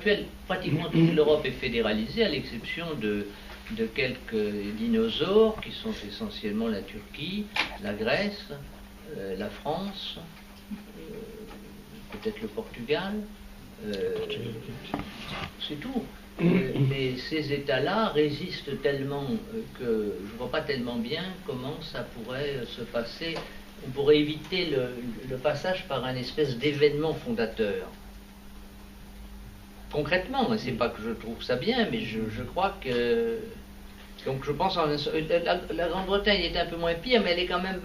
actuelle, pratiquement toute l'Europe est fédéralisée, à l'exception de quelques dinosaures qui sont essentiellement la Turquie, la Grèce, la France, peut-être le Portugal, c'est tout. Mais ces États-là résistent tellement que je ne vois pas tellement bien comment ça pourrait se passer. On pourrait éviter le passage par un espèce d'événement fondateur. Concrètement, c'est pas que je trouve ça bien, mais je crois que... Donc je pense la Grande-Bretagne est un peu moins pire, mais elle est quand même...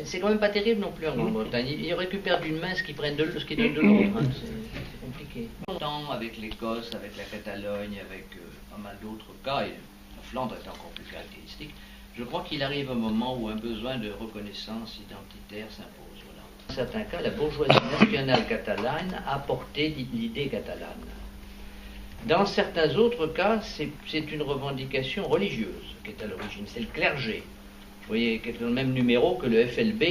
c'est quand même pas terrible non plus en Grande-Bretagne. Ils récupèrent d'une main ce qu'ils prennent ce qu'ils donnent de l'autre. Hein. C'est compliqué. Longtemps avec l'Écosse, avec la Catalogne, avec pas mal d'autres cas, et la Flandre est encore plus caractéristique, je crois qu'il arrive un moment où un besoin de reconnaissance identitaire s'impose. Voilà. Dans certains cas, la bourgeoisie nationale catalane a porté l'idée catalane. Dans certains autres cas, c'est une revendication religieuse qui est à l'origine, c'est le clergé. Vous voyez, dans le même numéro que le FLB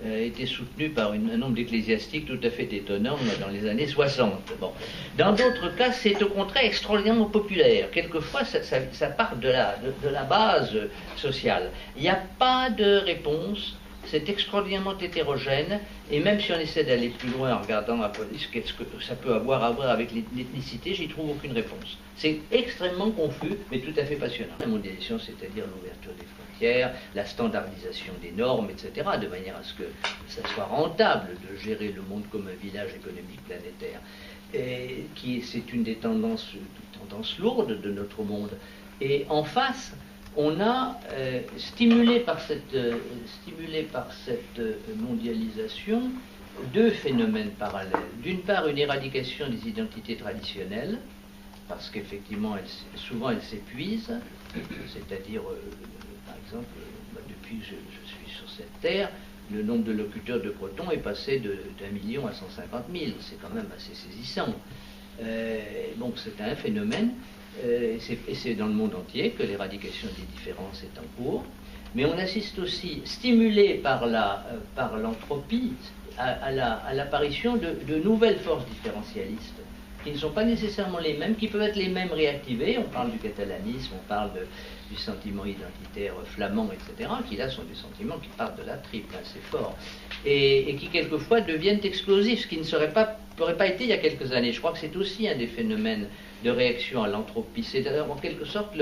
était soutenu par un nombre d'ecclésiastiques tout à fait étonnant dans les années 60. Bon. Dans d'autres cas, c'est au contraire extraordinairement populaire. Quelquefois, ça part de la base sociale. Il n'y a pas de réponse. C'est extraordinairement hétérogène, et même si on essaie d'aller plus loin en regardant ce que ça peut avoir à voir avec l'ethnicité, j'y trouve aucune réponse. C'est extrêmement confus, mais tout à fait passionnant. La mondialisation, c'est-à-dire l'ouverture des frontières, la standardisation des normes, etc., de manière à ce que ça soit rentable de gérer le monde comme un village économique planétaire. C'est une des tendances lourdes de notre monde. Et en face, on a, stimulé par cette mondialisation, deux phénomènes parallèles. D'une part, une éradication des identités traditionnelles, parce qu'effectivement, souvent elles s'épuisent, c'est-à-dire, par exemple, depuis que je suis sur cette terre, le nombre de locuteurs de breton est passé d'1 million à 150 000, c'est quand même assez saisissant. Donc c'est un phénomène. Et c'est dans le monde entier que l'éradication des différences est en cours, mais on assiste aussi, stimulé par l'entropie, à l'apparition de nouvelles forces différentialistes, qui ne sont pas nécessairement les mêmes, qui peuvent être les mêmes réactivées. On parle du catalanisme, on parle du sentiment identitaire flamand, etc., qui là sont des sentiments qui partent de la triple, assez fort, et qui quelquefois deviennent explosifs, ce qui n'aurait pas été il y a quelques années. Je crois que c'est aussi un des phénomènes de réaction à l'entropie. C'est en quelque sorte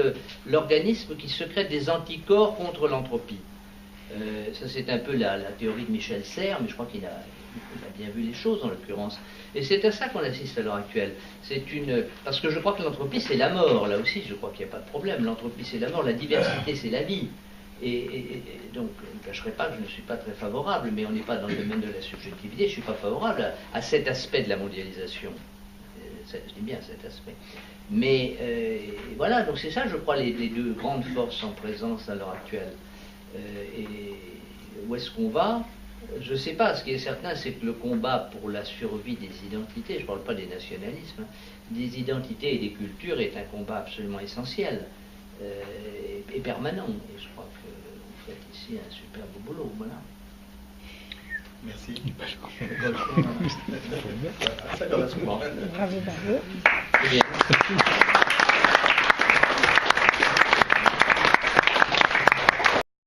l'organisme qui secrète des anticorps contre l'entropie. Ça c'est un peu la théorie de Michel Serres, mais je crois qu'il a bien vu les choses en l'occurrence. Et c'est à ça qu'on assiste à l'heure actuelle. Parce que je crois que l'entropie c'est la mort, là aussi je crois qu'il n'y a pas de problème. L'entropie c'est la mort, la diversité c'est la vie. Et donc, je ne cacherai pas que je ne suis pas très favorable, mais on n'est pas dans le domaine de la subjectivité, je ne suis pas favorable à cet aspect de la mondialisation. Je dis bien cet aspect. Mais voilà, donc c'est ça, je crois, les deux grandes forces en présence à l'heure actuelle. Et où est-ce qu'on va? Je ne sais pas. Ce qui est certain, c'est que le combat pour la survie des identités, je ne parle pas des nationalismes, des identités et des cultures est un combat absolument essentiel et permanent. Et je crois que vous faites ici un superbe boulot. Voilà. Merci. Ça correspond. Bravo, bravo. Très bien.